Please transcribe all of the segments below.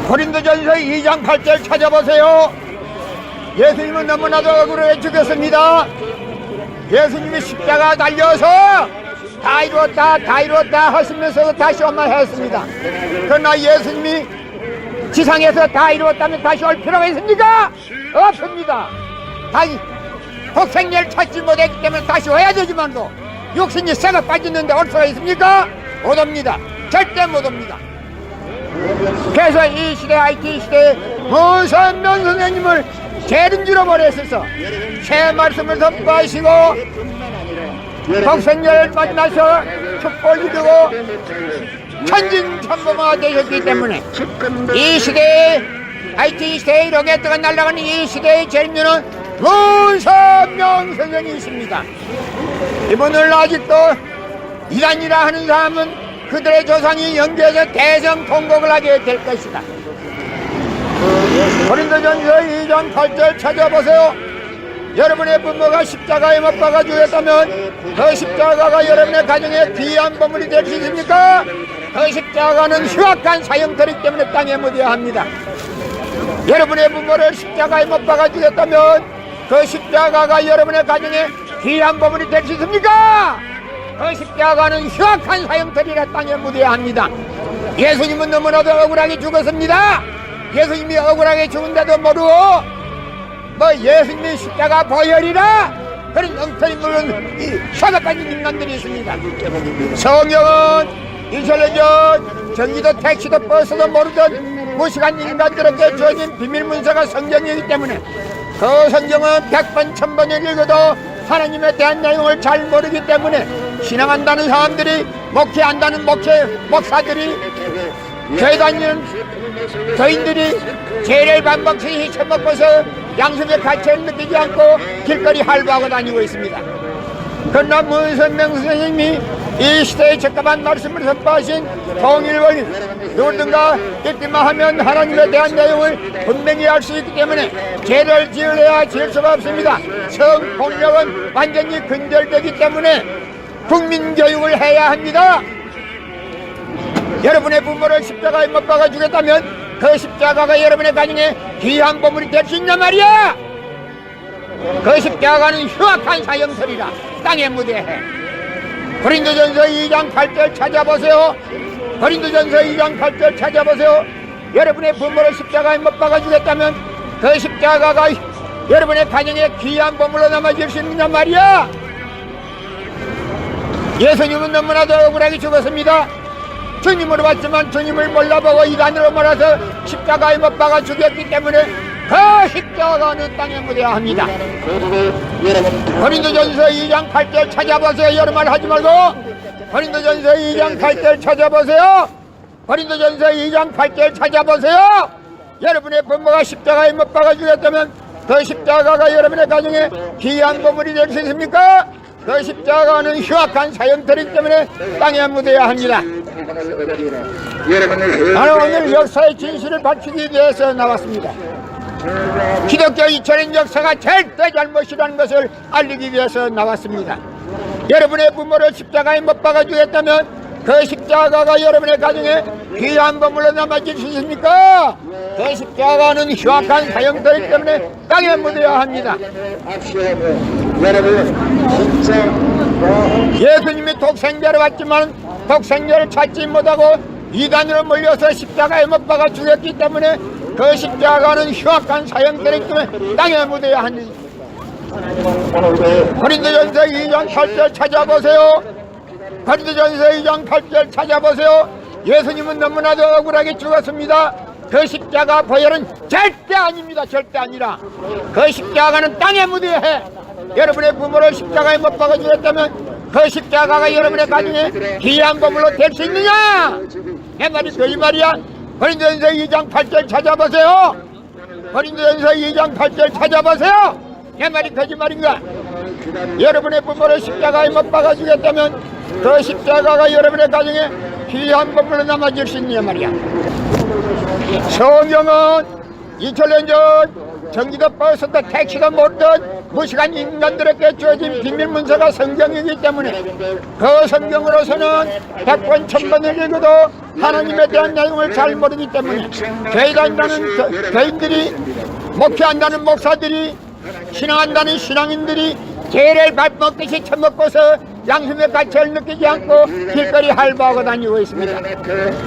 고린도전서 2장 8절 찾아보세요. 예수님은 너무나도 억울해 죽였습니다. 예수님이 십자가 달려서 다 이루었다 다 이루었다 하시면서 다시 원만했습니다. 그러나 예수님이 지상에서 다 이루었다면 다시 올 필요가 있습니까? 없습니다. 다시 독생자를 찾지 못했기 때문에 다시 와야 되지만도 육신이 쇠가 빠졌는데 올 수가 있습니까? 못 옵니다. 절대 못 옵니다. 그래서 이 시대 IT 시대에 무선명 선생님을 재림지로 보내셔서 새 말씀을 선포하시고 독생자를 만나서 축복을 이루고 천진천범화가 되셨기 때문에 이 시대에 IT 시대에 로켓트가 날아가는 이 시대의 재림주는 무선명 선생님이십니다. 이분을 아직도 이단이라 하는 사람은 그들의 조상이 영계에서 대성통곡을 하게 될 것이다. 고린도전서 2장 8절 찾아보세요. 여러분의 부모가 십자가에 못 박아 죽였다면 그 십자가가 여러분의 가정에 귀한 보물이 될 수 있습니까? 그 십자가는 흉악한 사형터이기 때문에 땅에 묻어야 합니다. 여러분의 부모를 십자가에 못 박아 죽였다면 그 십자가가 여러분의 가정에 귀한 보물이 될 수 있습니까? 그 십자가는 흉악한 사형터리라 땅에 묻어야 합니다. 예수님은 너무나도 억울하게 죽었습니다. 예수님이 억울하게 죽은데도 모르고 예수님이 십자가 보혈이라 그런 엉터리 물은 이 혀가 빠진 인간들이 있습니다. 성경은 이슬레전 전기도 택시도 버스도 모르던 무식한 인간들에게 주어진 비밀문서가 성경이기 때문에 그 성경은 100번 1000번을 읽어도 하나님에 대한 내용을 잘 모르기 때문에 신앙한다는 사람들이 목회한다는 목사들이 교회 다니는 교인들이 죄를 반복해서 처먹고서 양심의 가치를 느끼지 않고 길거리 할부하고 다니고 있습니다. 그러나 문선명 선생님이 이 시대에 적합한 말씀을 선포하신 통일을 누구든가 읽기만 하면 하나님에 대한 내용을 분명히 알 수 있기 때문에 죄를 지으려야 지을 수가 없습니다. 성폭력은 완전히 근절되기 때문에 국민교육을 해야 합니다. 여러분의 부모를 십자가에 못 박아 주겠다면 그 십자가가 여러분의 가정에 귀한 보물이 될 수 있냔 말이야. 그 십자가는 흉악한 사형설이라 땅에 묻어해. 고린도전서 2장 8절 찾아보세요. 고린도전서 2장 8절 찾아보세요. 여러분의 부모를 십자가에 못 박아 주겠다면 그 십자가가 여러분의 가정에 귀한 보물로 남아질 수 있냔 말이야. 예수님은 너무나도 억울하게 죽었습니다. 주님으로 봤지만 주님을 몰라보고 이단으로 몰아서 십자가에 못 박아 죽였기 때문에 그 십자가는 땅에 묻어야 합니다. 고린도전서 2장 8절 찾아보세요. 여러 말 하지 말고 고린도전서 2장 8절 찾아보세요. 고린도전서 2장 8절 찾아보세요. 여러분의 부모가 십자가에 못 박아 죽였다면 그 십자가가 여러분의 가정에 귀한 보물이 될 수 있습니까? 그 십자가는 흉악한 사형터이기 때문에 땅에 묻어야 합니다. 나는 오늘 역사의 진실을 밝히기 위해서 나왔습니다. 기독교 2000년 역사가 절대 잘못이라는 것을 알리기 위해서 나왔습니다. 여러분의 부모를 십자가에 못 박아 주겠다면 그 십자가가 여러분의 가정에 귀한 보물로 남아질 수 있습니까? 그 십자가는 흉악한 사형터이기 때문에 땅에 묻어야 합니다. 예수님이 독생자로 왔지만 독생자를 찾지 못하고 이단으로 몰려서 십자가에 못 박아 죽였기 때문에 그 십자가는 흉악한 사형터이기 때문에 땅에 묻어야 합니다. 고린도전서 2장 8절 찾아보세요. 고린도전서 2장 8절 찾아보세요. 예수님은 너무나도 억울하게 죽었습니다. 그 십자가 보혈은 절대 아닙니다. 절대 아니라 그 십자가는 땅에 묻어야 해. 여러분의 부모를 십자가에 못 박아 주겠다면 그 십자가가 여러분의 가정에 귀한 보물로 될 수 있느냐? 내 말이 거짓말이야. 고린도전서 2장 8절 찾아보세요. 고린도전서 2장 8절 찾아보세요. 내 말이 거짓말인가? 여러분의 부모를 십자가에 못 박아 주겠다면 그 십자가가 여러분의 가정에 귀한 보물로 남아질 수 있느냐 말이야. 성경은 2000년 전 전기도 버스도 택시도 모르던 무식한 인간들에게 주어진 비밀문서가 성경이기 때문에 그 성경으로서는 100번 1000번을 읽어도 하나님에 대한 내용을 잘 모르기 때문에 교회 다닌다는 교인들이, 목회한다는 목사들이, 신앙한다는 신앙인들이 죄를 밟먹듯이 처먹고서 양심의 가치를 느끼지 않고 길거리 할바하고 다니고 있습니다.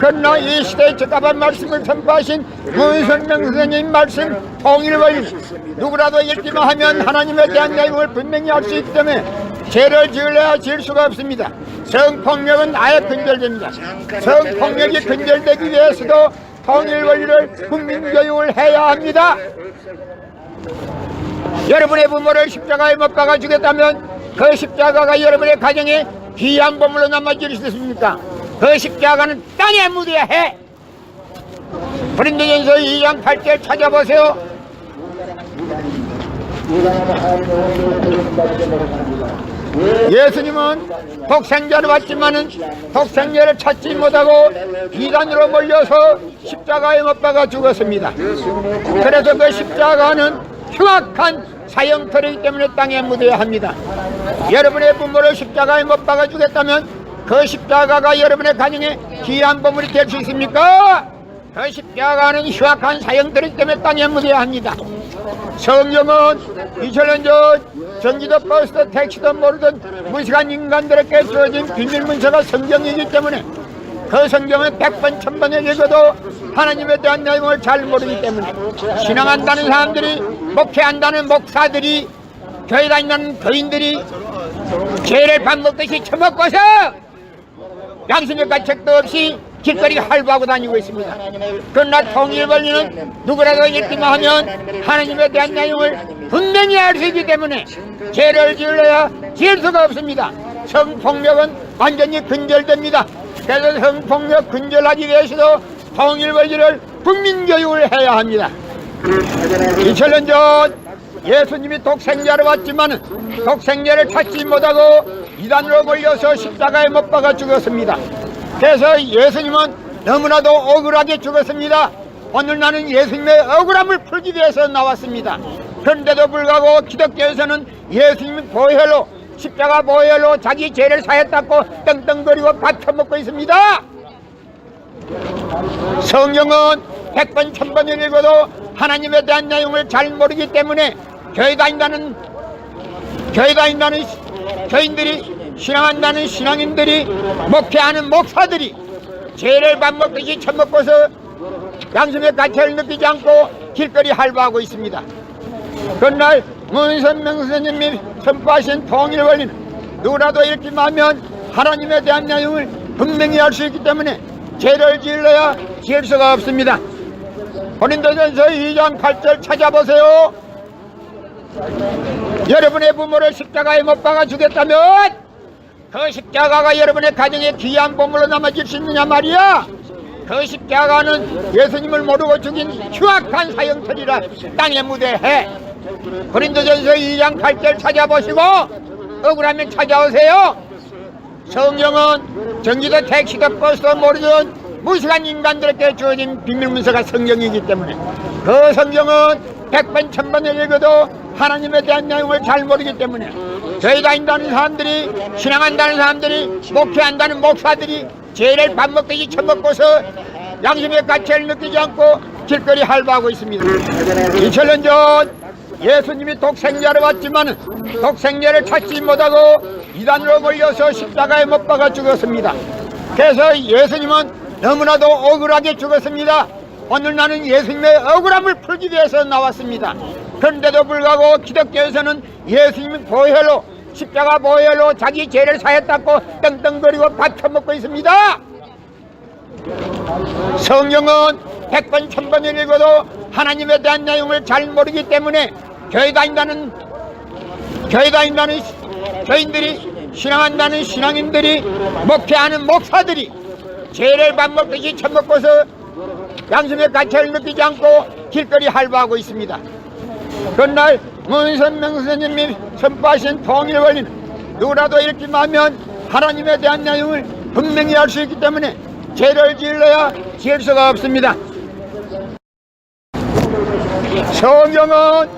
그러나 이 시대에 적합한 말씀을 선포하신 문선명 선생님 말씀 통일원리, 누구라도 읽기만 하면 하나님에 대한 내용을 분명히 알 수 있기 때문에 죄를 지으려야 지을 수가 없습니다. 성폭력은 아예 근절됩니다. 성폭력이 근절되기 위해서도 통일원리를 국민교육을 해야 합니다. 여러분의 부모를 십자가에 못 박아 주겠다면 그 십자가가 여러분의 가정에 귀한 보물로 남아질 수 있습니까? 그 십자가는 땅에 묻어야 해. 고린도전서 2장 8절 찾아보세요. 예수님은 독생자를 왔지만은 독생자를 찾지 못하고 이단으로 몰려서 십자가에 못 박아 죽었습니다. 그래서 그 십자가는 흉악한 사형터이기 때문에 땅에 묻어야 합니다. 여러분의 부모를 십자가에 못 박아 주겠다면 그 십자가가 여러분의 가정에 귀한 보물이 될 수 있습니까? 그 십자가는 흉악한 사형터이기 때문에 땅에 묻어야 합니다. 성경은 2000년 전 전기도 버스도 택시도 모르던 무식한 인간들에게 주어진 비밀문서가 성경이기 때문에 그 성경은 100번 1000번을 읽어도 하나님에 대한 내용을 잘 모르기 때문에 신앙한다는 사람들이, 목회한다는 목사들이, 교회 다닌다는 교인들이 죄를 밥 먹듯이 처먹고서 양심의 가책도 없이 길거리 할부하고 다니고 있습니다. 그러나 통일원리는 누구라도 읽기만 하면 하나님에 대한 내용을 분명히 알 수 있기 때문에 죄를 지으려야 지을 수가 없습니다. 성폭력은 완전히 근절됩니다. 그래서 성폭력 근절하기 위해서도 통일원리를 국민교육을 해야 합니다. 2000년 전 예수님이 독생자로 왔지만 독생자를 찾지 못하고 이단으로 몰려서 십자가에 못 박아 죽었습니다. 그래서 예수님은 너무나도 억울하게 죽었습니다. 오늘 나는 예수님의 억울함을 풀기 위해서 나왔습니다. 그런데도 불구하고 기독교에서는 예수님 보혈로, 십자가 보혈로 자기 죄를 사했다고 떵떵거리고 밥 처먹고 있습니다. 성경은 100번 1000번을 읽어도 하나님에 대한 내용을 잘 모르기 때문에 교회 다닌다는 교인들이, 신앙한다는 신앙인들이, 목회하는 목사들이 죄를 밥 먹듯이 처먹고서 양심의 가치를 느끼지 않고 길거리 할부하고 있습니다. 그날 문선명 선생님이 선포하신 통일원리는 누구라도 읽기만 하면 하나님에 대한 내용을 분명히 알 수 있기 때문에 죄를 지으려야 지을 수가 없습니다. 고린도전서 2장 8절 찾아보세요. 여러분의 부모를 십자가에 못 박아 주겠다면 그 십자가가 여러분의 가정에 귀한 보물로 남아질 수 있느냐 말이야. 그 십자가는 예수님을 모르고 죽인 흉악한 사형터리라 땅에 묻어해. 고린도전서 2장 8절 찾아보시고 억울하면 찾아오세요. 성경은 전기도 택시도 버스도 모르던 무식한 인간들에게 주어진 비밀문서가 성경이기 때문에 그 성경은 100번 1000번을 읽어도 하나님에 대한 내용을 잘 모르기 때문에 교회 다닌다는 사람들이, 신앙한다는 사람들이, 목회한다는 목사들이 죄를 밥 먹듯이 처먹고서 양심의 가치를 느끼지 않고 길거리 할부하고 있습니다. 2000년 전 예수님이 독생자로 왔지만 독생자를 찾지 못하고 이단으로 몰려서 십자가에 못 박아 죽었습니다. 그래서 예수님은 너무나도 억울하게 죽었습니다. 오늘 나는 예수님의 억울함을 풀기 위해서 나왔습니다. 그런데도 불구하고 기독교에서는 예수님 보혈로, 십자가 보혈로 자기 죄를 사했다고 떵떵거리고 밥 처먹고 있습니다. 성경은 100번 1000번을 읽어도 하나님에 대한 내용을 잘 모르기 때문에 교회 다닌다는 교인들이, 신앙한다는 신앙인들이, 목회하는 목사들이 죄를 밥 먹듯이 처먹고서 양심의 가치를 느끼지 않고 길거리 할부하고 있습니다. 그날 문선명 선생님이 선포하신 통일 원리는 누구라도 읽기만 하면 하나님에 대한 내용을 분명히 알 수 있기 때문에 죄를 지으려야 지을 수가 없습니다. 성경은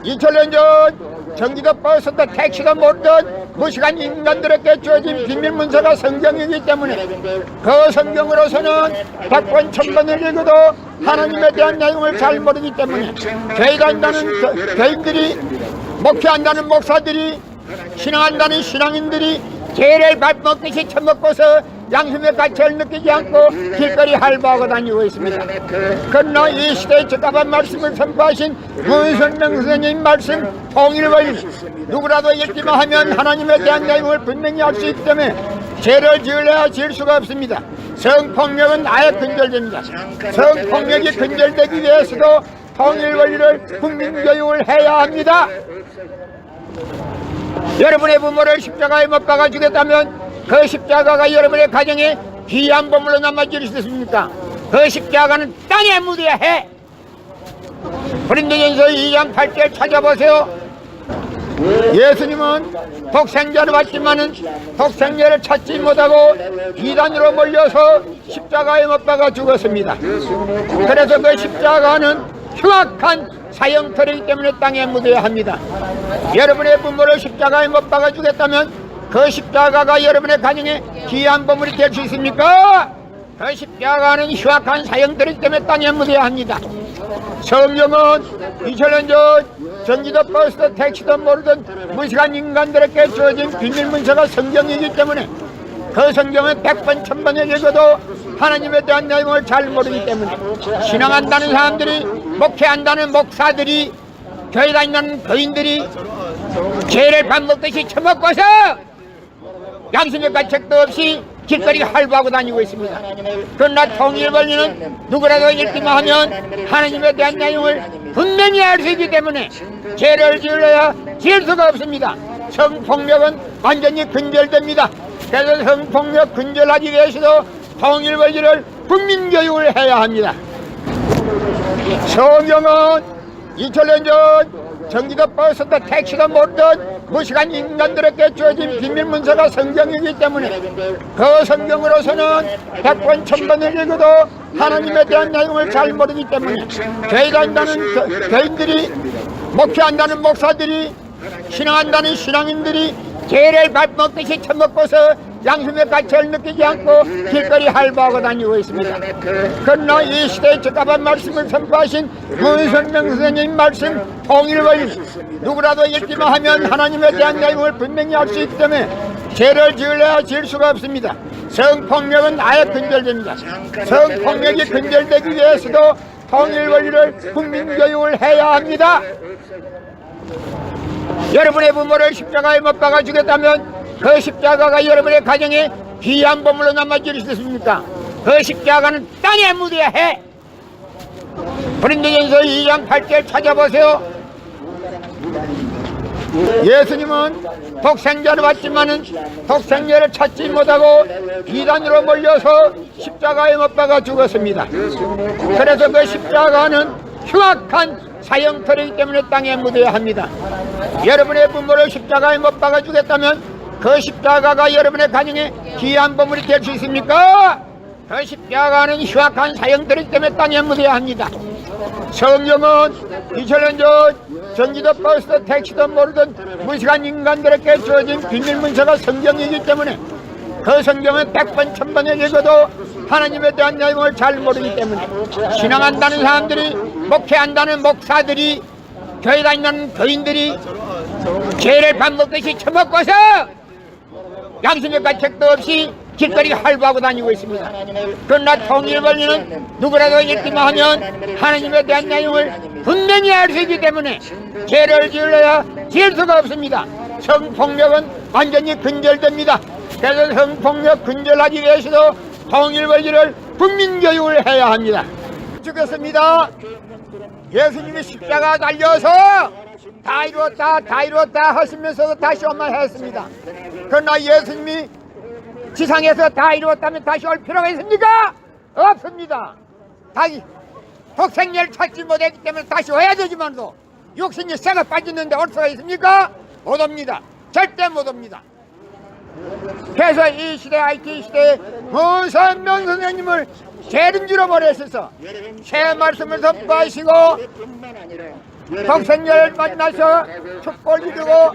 2000년 전 전기도 버스도 택시도 모르던 무식한 인간들에게 주어진 비밀문서가 성경이기 때문에 그 성경으로서는 100번 1000번을 읽어도 하나님에 대한 내용을 잘 모르기 때문에 교회 다닌다는 교인들이, 목회한다는 목사들이, 신앙한다는 신앙인들이 죄를 밥 먹듯이 처먹고서 양심의 가치를 느끼지 않고 길거리 할부하고 다니고 있습니다. 그러나 이 시대에 적합한 말씀을 선포하신 문선명 선생님 말씀 통일원리, 누구라도 읽기만 하면 하나님에 대한 내용을 분명히 알 수 있기 때문에 죄를 지으려야 지을 수가 없습니다. 성폭력은 아예 근절됩니다. 성폭력이 근절되기 위해서도 통일원리를 국민교육을 해야 합니다. 여러분의 부모를 십자가에 못 박아 주겠다면 그 십자가가 여러분의 가정에 귀한 보물로 남아질 수 있습니까? 그 십자가는 땅에 묻어야 해. 고린도전서 2장 8절 찾아보세요. 예수님은 독생자를 받지만은 독생자를 찾지 못하고 이단으로 몰려서 십자가에 못 박아 죽었습니다. 그래서 그 십자가는 흉악한 사형터이기 때문에 땅에 묻어야 합니다. 여러분의 부모를 십자가에 못 박아 주겠다면 그 십자가가 여러분의 가정에 귀한 보물이 될 수 있습니까? 그 십자가는 흉악한 사형들이기 때문에 땅에 묻어야 합니다. 성경은 2000년 전 전기도 버스도 택시도 모르던 무식한 인간들에게 주어진 비밀문서가 성경이기 때문에 그 성경은 100번 1000번을 읽어도 하나님에 대한 내용을 잘 모르기 때문에 신앙한다는 사람들이, 목회한다는 목사들이, 교회 다닌다는 교인들이 죄를 밥 먹듯이 처먹고서 양심의 가책도 없이 길거리 할부하고 다니고 있습니다. 그러나 통일원리는 누구라도 읽기만 하면 하나님에 대한 내용을 분명히 알 수 있기 때문에 죄를 지으려야 지을 수가 없습니다. 성폭력은 완전히 근절됩니다. 그래서 성폭력 근절하기 위해서도 통일원리를 국민교육을 해야 합니다. 성경은 2000년 전 전기도 버스도 택시도 모르던 무식한 인간들에게 주어진 비밀문서가 성경이기 때문에 그 성경으로서는 100번 1000번을 읽어도 하나님에 대한 내용을 잘 모르기 때문에 교회 다닌다는 교인들이, 목회한다는 목사들이, 신앙한다는 신앙인들이 죄를 밥 먹듯이 처먹고서 양심의 가치를 느끼지 않고 길거리 할부하고 다니고 있습니다. 그러나 이 시대에 적합한 말씀을 선포하신 문선명 선생님 말씀 통일원리, 누구라도 읽기만 하면 하나님에 대한 내용을 분명히 알 수 있기 때문에 죄를 지으려야 지을 수가 없습니다. 성폭력은 아예 근절됩니다. 성폭력이 근절되기 위해서도 통일원리를 국민교육을 해야 합니다. 여러분의 부모를 십자가에 못 박아 주겠다면 그 십자가가 여러분의 가정에 귀한 보물로 남아질 수 있습니까? 그 십자가는 땅에 묻어야 해. 고린도전서 2장 8절 찾아보세요. 예수님은 독생자를 받지만은 독생자를 찾지 못하고 이단으로 몰려서 십자가에 못 박아 죽었습니다. 그래서 그 십자가는 흉악한 사형터이기 때문에 땅에 묻어야 합니다. 여러분의 부모를 십자가에 못 박아 주겠다면 그 십자가가 여러분의 가정에 귀한 보물이 될 수 있습니까? 그 십자가는 흉악한 사형들이기 때문에 땅에 묻어야 합니다. 성경은 2000년 전 전기도 버스도 택시도 모르던 무식한 인간들에게 주어진 비밀문서가 성경이기 때문에 그 성경은 100번 1000번을 읽어도 하나님에 대한 내용을 잘 모르기 때문에 신앙한다는 사람들이, 목회한다는 목사들이, 교회 다닌다는 교인들이 죄를 밥 먹듯이 처먹고서 양심의 가책도 없이 길거리 할부하고 다니고 있습니다. 그러나 통일원리는 누구라도 읽기만 하면 하나님에 대한 내용을 분명히 알 수 있기 때문에 죄를 지으려야 지을 수가 없습니다. 성폭력은 완전히 근절됩니다. 그래서 성폭력 근절하기 위해서도 통일원리를 국민교육을 해야 합니다. 죽였습니다. 예수님이 십자가 달려서 다 이루었다 다 이루었다 하시면서 다시 엄마했습니다. 그러나 예수님이 지상에서 다 이루었다면 다시 올 필요가 있습니까? 없습니다. 다시 독생자를 찾지 못했기 때문에 다시 와야 되지만도 육신이 새가 빠졌는데 올 수가 있습니까? 못 옵니다. 절대 못 옵니다. 그래서 이 시대 IT 시대에 문선명 선생님을 재림지로 보내셔서 새 말씀을 선포하시고 독생자를 만나서 축복을 이루고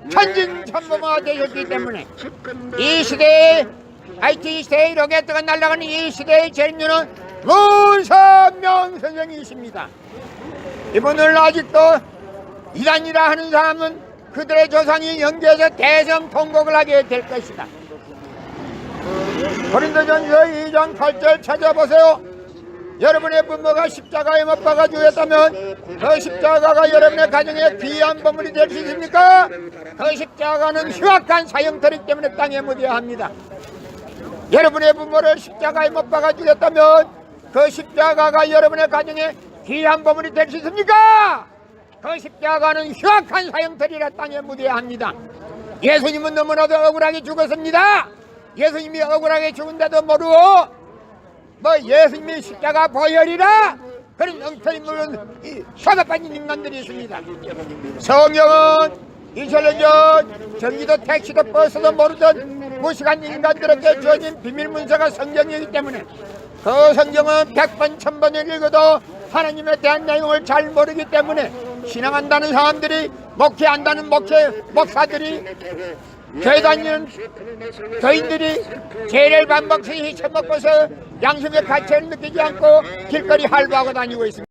천진천범가 되셨기 때문에 이 시대에 IT 시대에 로켓트가 날아가는 이 시대의 재림주는 문선명 선생이십니다. 이분을 아직도 이단이라 하는 사람은 그들의 조상이 연계해서 대성 통곡을 하게 될 것이다. 고린도전서 2장 8절 찾아보세요. 여러분의 부모가 십자가에 못 박아 죽였다면 그 십자가가 여러분의 가정에 귀한 보물이 될 수 있습니까? 그 십자가는 흉악한 사형터이기 때문에 땅에 묻어야 합니다. 여러분의 부모를 십자가에 못 박아 죽였다면 그 십자가가 여러분의 가정에 귀한 보물이 될 수 있습니까? 그 십자가는 흉악한 사형터이라 땅에 묻어야 합니다. 예수님은 너무나도 억울하게 죽었습니다. 예수님이 억울하게 죽은데도 모르고 뭐 예수님이 십자가 보혈이라 그런 엉터리 물은 혀가 빠진 인간들이 있습니다. 성경은 이스라엘 전 전기도 택시도 버스도 모르던 무식한 인간들에게 주어진 비밀 문서가 성경이기 때문에 그 성경은 100번 1000번을 읽어도 하나님에 대한 내용을 잘 모르기 때문에 신앙한다는 사람들이 목회한다는 목사들이 교회 다니는 교인들이 죄를 반복해서 처먹고서 양심의 가치를 느끼지 않고 길거리 할부하고 다니고 있습니다.